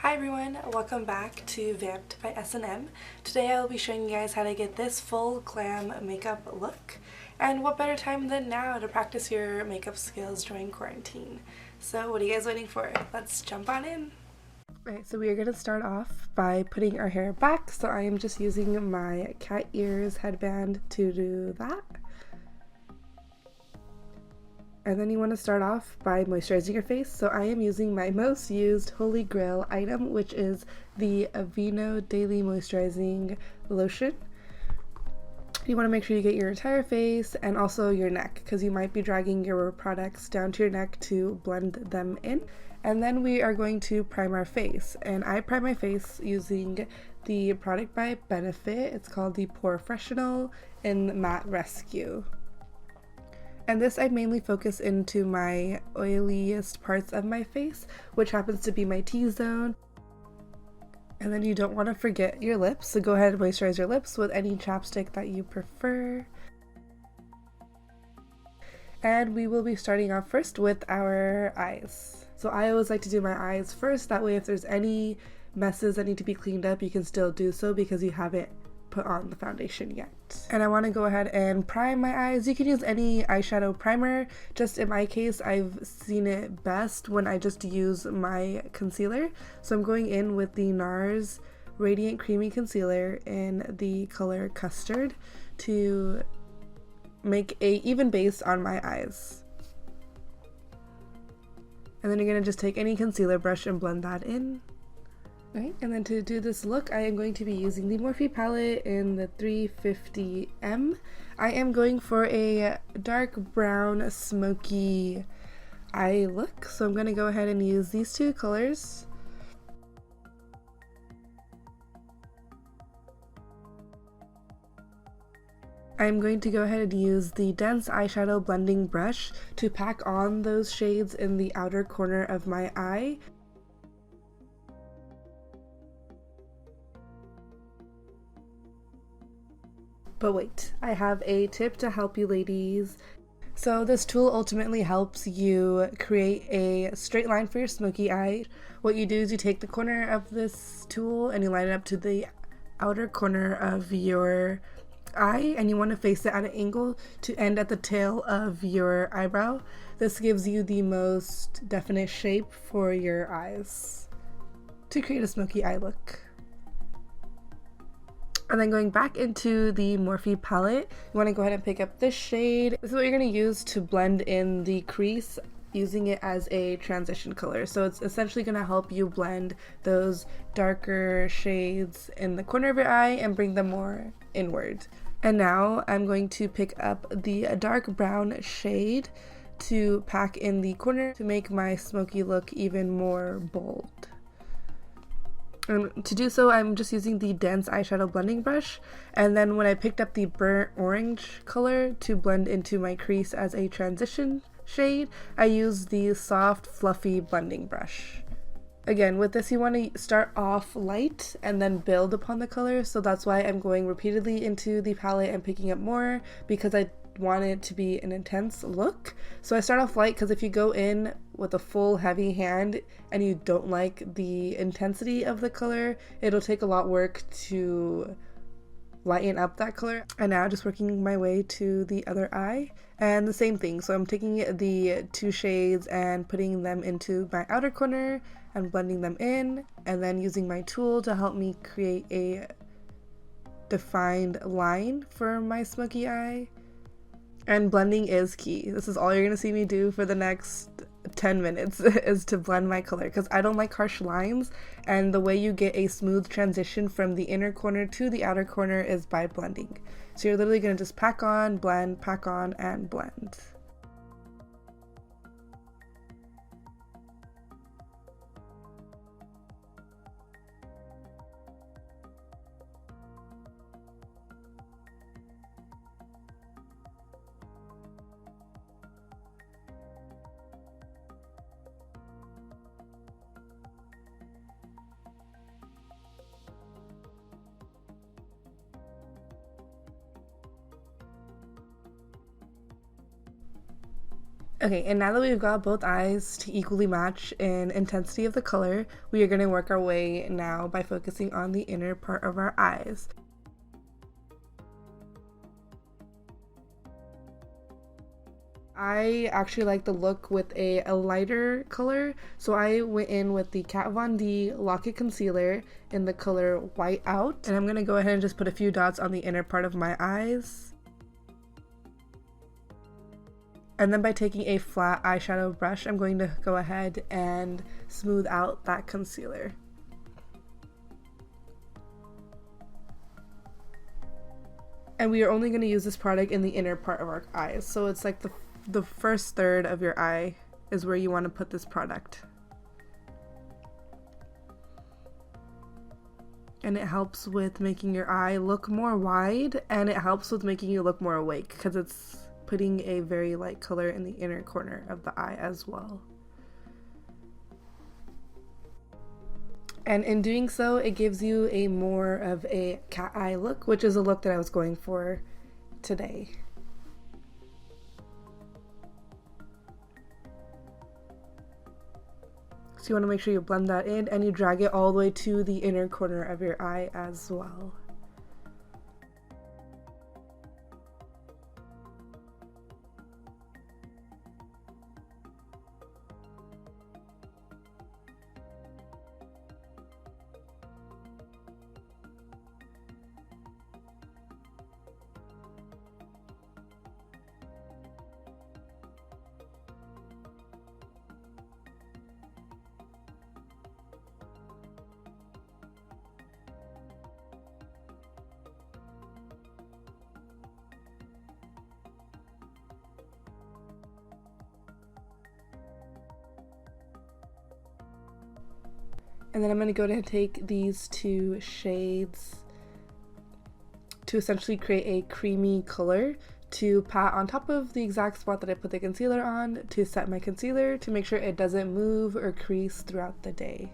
Hi everyone, welcome back to Vamped by S&M. Today I will be showing you guys how to get this full glam makeup look. And what better time than now to practice your makeup skills during quarantine. So what are you guys waiting for? Let's jump on in. Alright, so we are going to start off by putting our hair back. So I am just using my cat ears headband to do that. And then you want to start off by moisturizing your face. So I am using my most used holy grail item, which is the Aveeno Daily Moisturizing Lotion. You want to make sure you get your entire face and also your neck, because you might be dragging your products down to your neck to blend them in. And then we are going to prime our face. And I prime my face using the product by Benefit. It's called the Porefressional in Matte Rescue. And this I mainly focus into my oiliest parts of my face, which happens to be my T-zone. And then you don't want to forget your lips, so go ahead and moisturize your lips with any chapstick that you prefer. And we will be starting off first with our eyes. So I always like to do my eyes first, that way if there's any messes that need to be cleaned up, you can still do so because you haven't put on the foundation yet. And I want to go ahead and prime my eyes. You can use any eyeshadow primer. Just in my case, I've seen it best when I just use my concealer. So I'm going in with the Nars Radiant Creamy Concealer in the color Custard to make a even base on my eyes. And then you're going to just take any concealer brush and blend that in. Right, and then to do this look, I am going to be using the Morphe Palette in the 350M. I am going for a dark brown smoky eye look, so I'm going to go ahead and use these two colors. I'm going to go ahead and use the dense eyeshadow blending brush to pack on those shades in the outer corner of my eye. But wait, I have a tip to help you ladies. So this tool ultimately helps you create a straight line for your smoky eye. What you do is you take the corner of this tool and you line it up to the outer corner of your eye, and you want to face it at an angle to end at the tail of your eyebrow. This gives you the most definite shape for your eyes to create a smoky eye look. And then going back into the Morphe palette, you want to go ahead and pick up this shade. This is what you're going to use to blend in the crease, using it as a transition color. So it's essentially going to help you blend those darker shades in the corner of your eye and bring them more inward. And now I'm going to pick up the dark brown shade to pack in the corner to make my smoky look even more bold. And to do so, I'm just using the dense eyeshadow blending brush, and then when I picked up the burnt orange color to blend into my crease as a transition shade, I used the soft fluffy blending brush. Again, with this you want to start off light and then build upon the color, so that's why I'm going repeatedly into the palette and picking up more, because I want it to be an intense look. So I start off light, because if you go in with a full heavy hand and you don't like the intensity of the color, it'll take a lot of work to lighten up that color. And now just working my way to the other eye, and the same thing. So I'm taking the two shades and putting them into my outer corner and blending them in, and then using my tool to help me create a defined line for my smoky eye. And blending is key. This is all you're going to see me do for the next 10 minutes is to blend my color, because I don't like harsh lines, and the way you get a smooth transition from the inner corner to the outer corner is by blending. So you're literally going to just pack on, blend, pack on, and blend. Okay, and now that we've got both eyes to equally match in intensity of the color, we are going to work our way now by focusing on the inner part of our eyes. I actually like the look with a lighter color, so I went in with the Kat Von D Lock-It Concealer in the color White Out, and I'm going to go ahead and just put a few dots on the inner part of my eyes. And then by taking a flat eyeshadow brush, I'm going to go ahead and smooth out that concealer. And we are only going to use this product in the inner part of our eyes. So it's like the first third of your eye is where you want to put this product. And it helps with making your eye look more wide, and it helps with making you look more awake because it's putting a very light color in the inner corner of the eye as well. And in doing so, it gives you a more of a cat eye look, which is a look that I was going for today. So you want to make sure you blend that in and you drag it all the way to the inner corner of your eye as well. And then I'm going to go ahead and take these two shades to essentially create a creamy color to pat on top of the exact spot that I put the concealer on to set my concealer to make sure it doesn't move or crease throughout the day.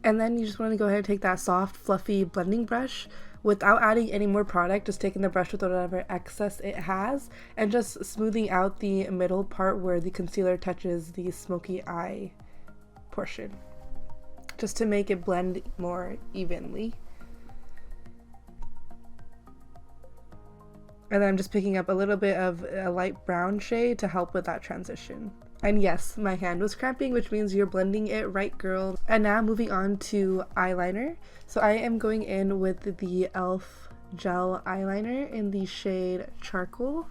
And then you just want to go ahead and take that soft, fluffy blending brush without adding any more product, just taking the brush with whatever excess it has and just smoothing out the middle part where the concealer touches the smoky eye portion, just to make it blend more evenly. And then I'm just picking up a little bit of a light brown shade to help with that transition. And yes, my hand was cramping, which means you're blending it right, girl. And now moving on to eyeliner. So I am going in with the e.l.f. gel eyeliner in the shade Charcoal.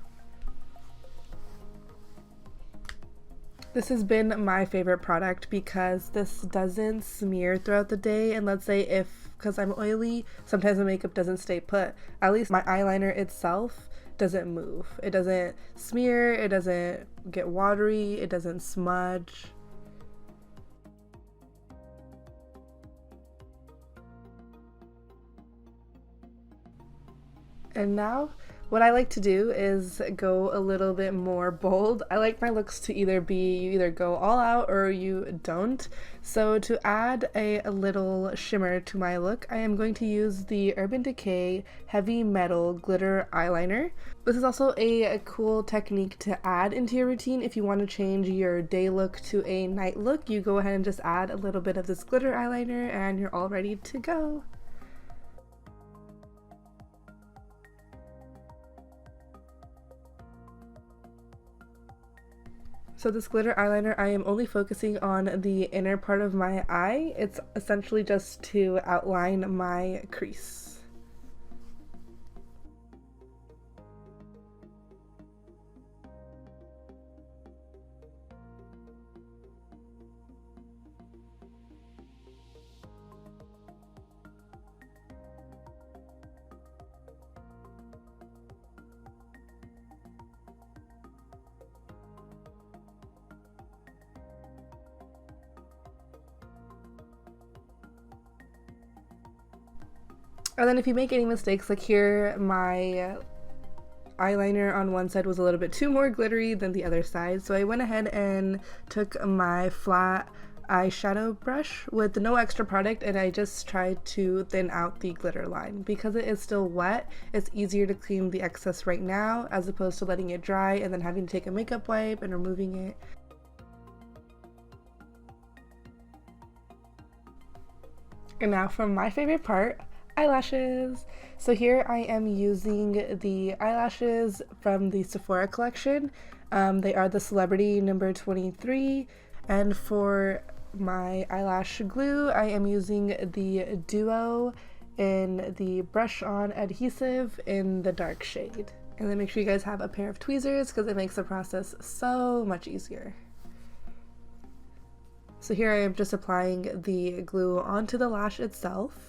This has been my favorite product because this doesn't smear throughout the day, and let's say because I'm oily, sometimes my makeup doesn't stay put. At least my eyeliner itself doesn't move. It doesn't smear, it doesn't get watery, it doesn't smudge. And now what I like to do is go a little bit more bold. I like my looks to either be you either go all out or you don't. So to add a little shimmer to my look, I am going to use the Urban Decay Heavy Metal Glitter Eyeliner. This is also a cool technique to add into your routine. If you want to change your day look to a night look, you go ahead and just add a little bit of this glitter eyeliner and you're all ready to go. So this glitter eyeliner, I am only focusing on the inner part of my eye. It's essentially just to outline my crease. And then if you make any mistakes, like here, my eyeliner on one side was a little bit too more glittery than the other side, so I went ahead and took my flat eyeshadow brush with no extra product and I just tried to thin out the glitter line. Because it is still wet, it's easier to clean the excess right now as opposed to letting it dry and then having to take a makeup wipe and removing it. And now for my favorite part, eyelashes. So here I am using the eyelashes from the Sephora collection. They are the Celebrity number 23, and for my eyelash glue I am using the Duo in the brush on adhesive in the dark shade. And then make sure you guys have a pair of tweezers because it makes the process so much easier. So here I am just applying the glue onto the lash itself.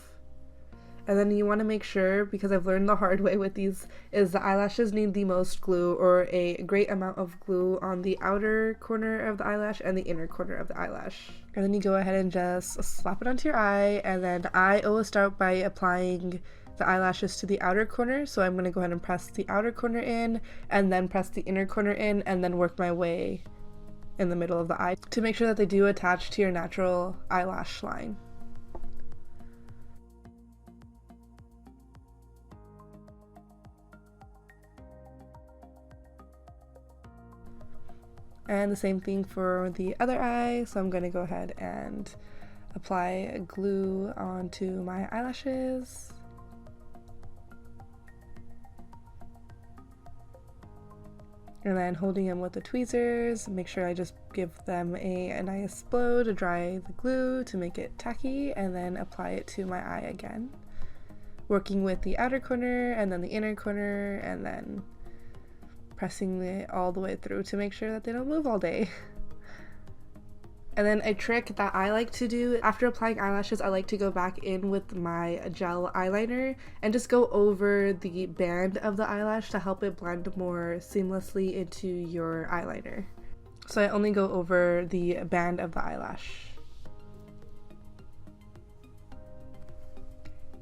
And then you want to make sure, because I've learned the hard way with these, is the eyelashes need the most glue or a great amount of glue on the outer corner of the eyelash and the inner corner of the eyelash. And then you go ahead and just slap it onto your eye, and then I always start by applying the eyelashes to the outer corner. So I'm going to go ahead and press the outer corner in and then press the inner corner in and then work my way in the middle of the eye to make sure that they do attach to your natural eyelash line. And the same thing for the other eye, so I'm going to go ahead and apply glue onto my eyelashes. And then holding them with the tweezers, make sure I just give them a nice blow to dry the glue to make it tacky, and then apply it to my eye again. Working with the outer corner and then the inner corner, and then pressing it all the way through to make sure that they don't move all day. And then a trick that I like to do after applying eyelashes, I like to go back in with my gel eyeliner and just go over the band of the eyelash to help it blend more seamlessly into your eyeliner. So I only go over the band of the eyelash.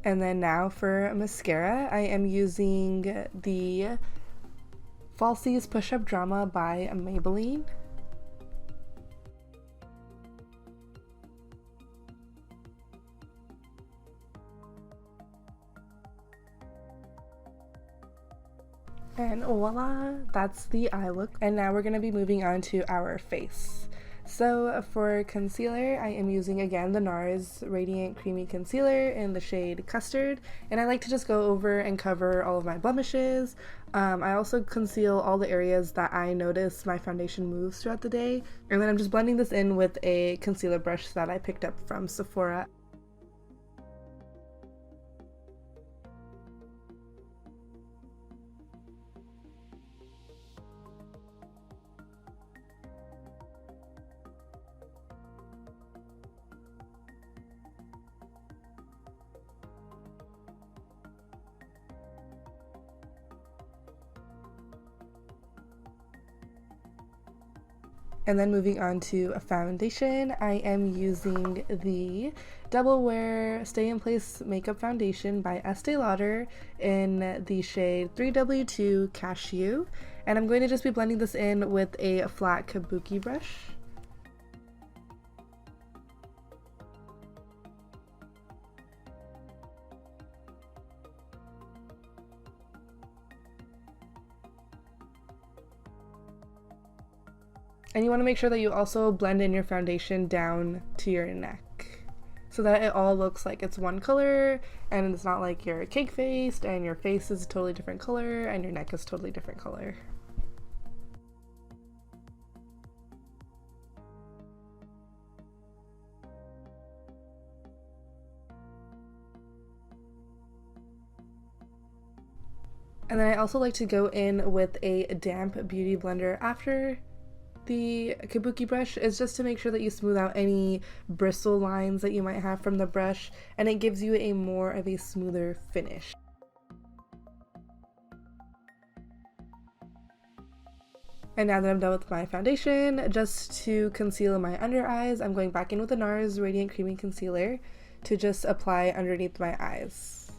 And then now for mascara, I am using the Falsies Push Up Drama by Maybelline. And voila, that's the eye look. And now we're going to be moving on to our face. So for concealer, I am using again the Nars Radiant Creamy Concealer in the shade Custard, and I like to just go over and cover all of my blemishes. I also conceal all the areas that I notice my foundation moves throughout the day, and then I'm just blending this in with a concealer brush that I picked up from Sephora. And then moving on to a foundation, I am using the Double Wear Stay in Place Makeup Foundation by Estee Lauder in the shade 3W2 Cashew. And I'm going to just be blending this in with a flat kabuki brush. And you want to make sure that you also blend in your foundation down to your neck so that it all looks like it's one color and it's not like you're cake faced and your face is a totally different color and your neck is totally different color. And then I also like to go in with a damp beauty blender after the kabuki brush, is just to make sure that you smooth out any bristle lines that you might have from the brush, and it gives you a more of a smoother finish. And now that I'm done with my foundation, just to conceal my under eyes, I'm going back in with the Nars Radiant Creamy Concealer to just apply underneath my eyes.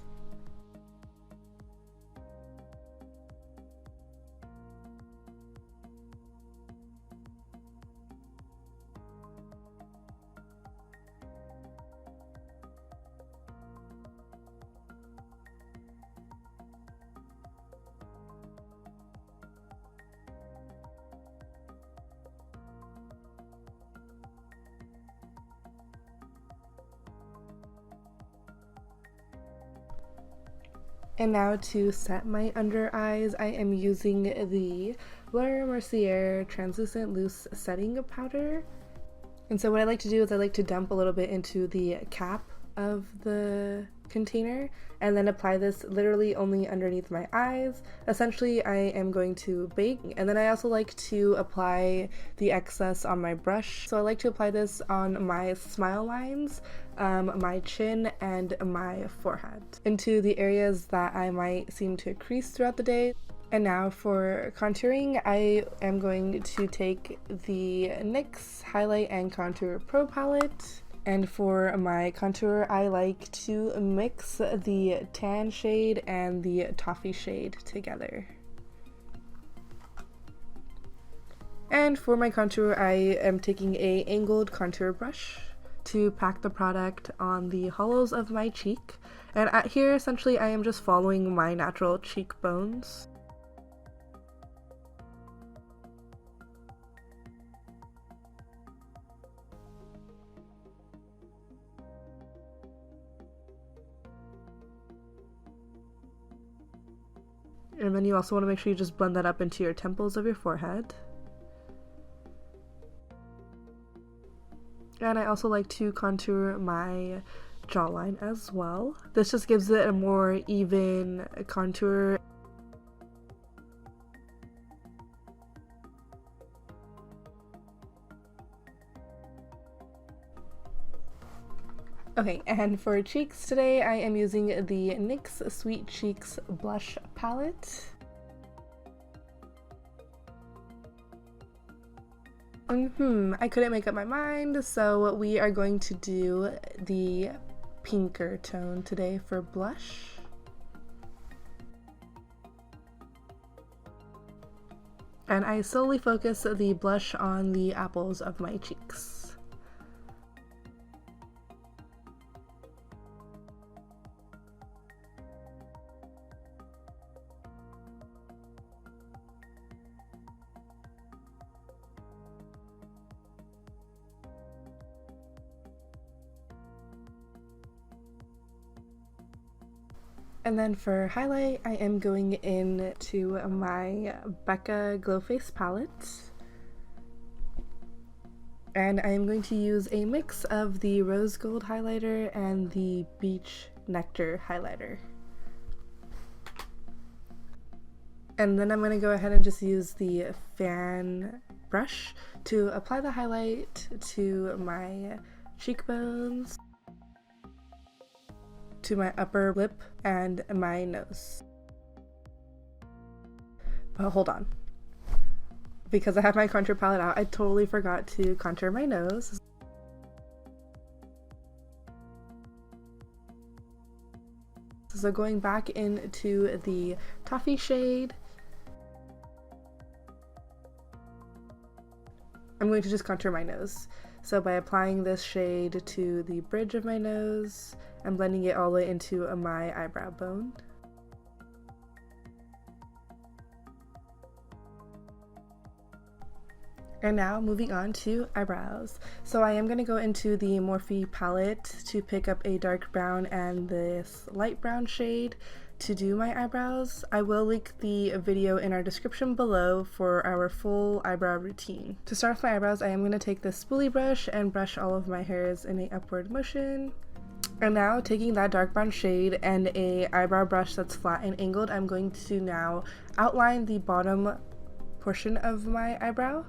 And now to set my under eyes, I am using the Mercier Translucent Loose Setting Powder. And so what I like to do is I like to dump a little bit into the cap of the container and then apply this literally only underneath my eyes. Essentially, I am going to bake, and then I also like to apply the excess on my brush. So I like to apply this on my smile lines, my chin, and my forehead, into the areas that I might seem to crease throughout the day. And now for contouring, I am going to take the NYX Highlight and Contour Pro palette. And for my contour, I like to mix the tan shade and the toffee shade together. And for my contour, I am taking a angled contour brush to pack the product on the hollows of my cheek. And here, essentially, I am just following my natural cheekbones. And then you also want to make sure you just blend that up into your temples of your forehead. And I also like to contour my jawline as well. This just gives it a more even contour. Okay, and for cheeks today, I am using the NYX Sweet Cheeks Blush Palette. I couldn't make up my mind, so we are going to do the pinker tone today for blush. And I solely focus the blush on the apples of my cheeks. And then for highlight, I am going into my Becca Glow Face palette. And I am going to use a mix of the Rose Gold highlighter and the Beach Nectar highlighter. And then I'm going to go ahead and just use the fan brush to apply the highlight to my cheekbones, to my upper lip, and my nose. But hold on. Because I have my contour palette out, I totally forgot to contour my nose. So going back into the toffee shade, I'm going to just contour my nose. So by applying this shade to the bridge of my nose, I'm blending it all the way into my eyebrow bone. And now moving on to eyebrows. So I am going to go into the Morphe palette to pick up a dark brown and this light brown shade to do my eyebrows. I will link the video in our description below for our full eyebrow routine. To start off my eyebrows, I am going to take this spoolie brush and brush all of my hairs in an upward motion. And now, taking that dark brown shade and a eyebrow brush that's flat and angled, I'm going to now outline the bottom portion of my eyebrow.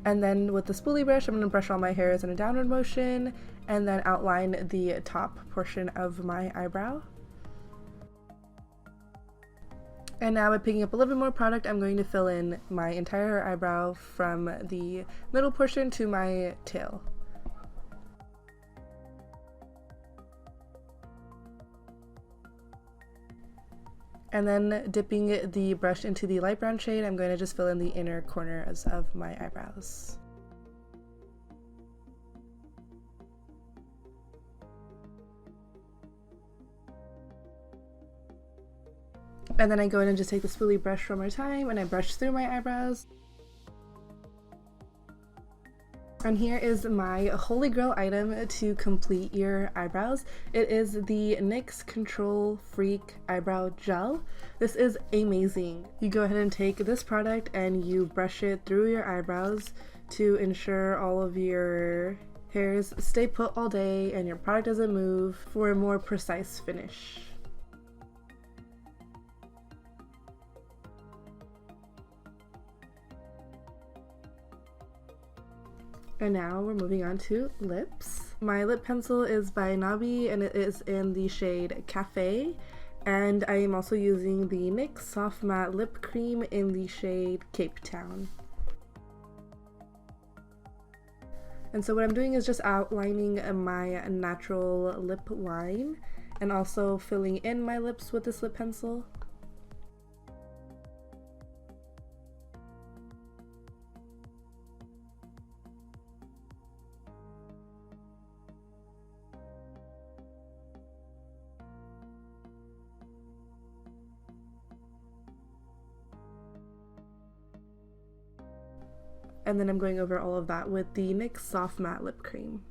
And then with the spoolie brush, I'm going to brush all my hairs in a downward motion and then outline the top portion of my eyebrow. And now by picking up a little bit more product, I'm going to fill in my entire eyebrow from the middle portion to my tail. And then dipping the brush into the light brown shade, I'm going to just fill in the inner corners of my eyebrows. And then I go in and just take the spoolie brush one more time and I brush through my eyebrows. And here is my holy grail item to complete your eyebrows. It is the NYX Control Freak Eyebrow Gel. This is amazing. You go ahead and take this product and you brush it through your eyebrows to ensure all of your hairs stay put all day and your product doesn't move for a more precise finish. And now we're moving on to lips. My lip pencil is by Nabi and it is in the shade Cafe. And I am also using the NYX Soft Matte Lip Cream in the shade Cape Town. And so what I'm doing is just outlining my natural lip line and also filling in my lips with this lip pencil. And then I'm going over all of that with the NYX Soft Matte Lip Cream.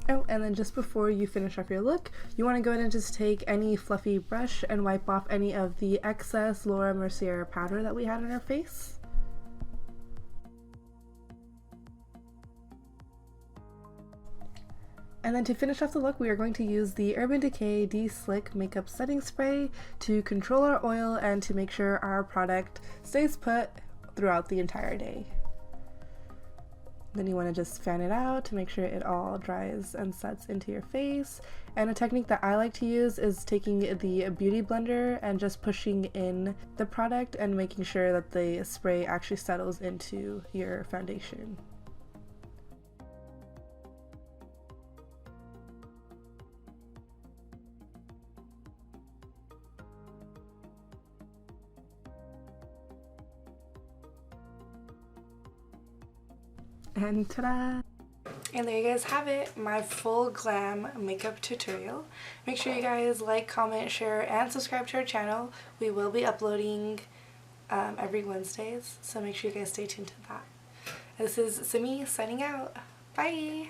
Oh, and then just before you finish off your look, you want to go ahead and just take any fluffy brush and wipe off any of the excess Laura Mercier powder that we had on our face. And then to finish off the look, we are going to use the Urban Decay De-Slick Makeup Setting Spray to control our oil and to make sure our product stays put throughout the entire day. Then you want to just fan it out to make sure it all dries and sets into your face. And a technique that I like to use is taking the beauty blender and just pushing in the product and making sure that the spray actually settles into your foundation. And ta-da! And there you guys have it, my full glam makeup tutorial. Make sure you guys like, comment, share, and subscribe to our channel. We will be uploading every Wednesdays, so make sure you guys stay tuned to that. This is Simi signing out. Bye!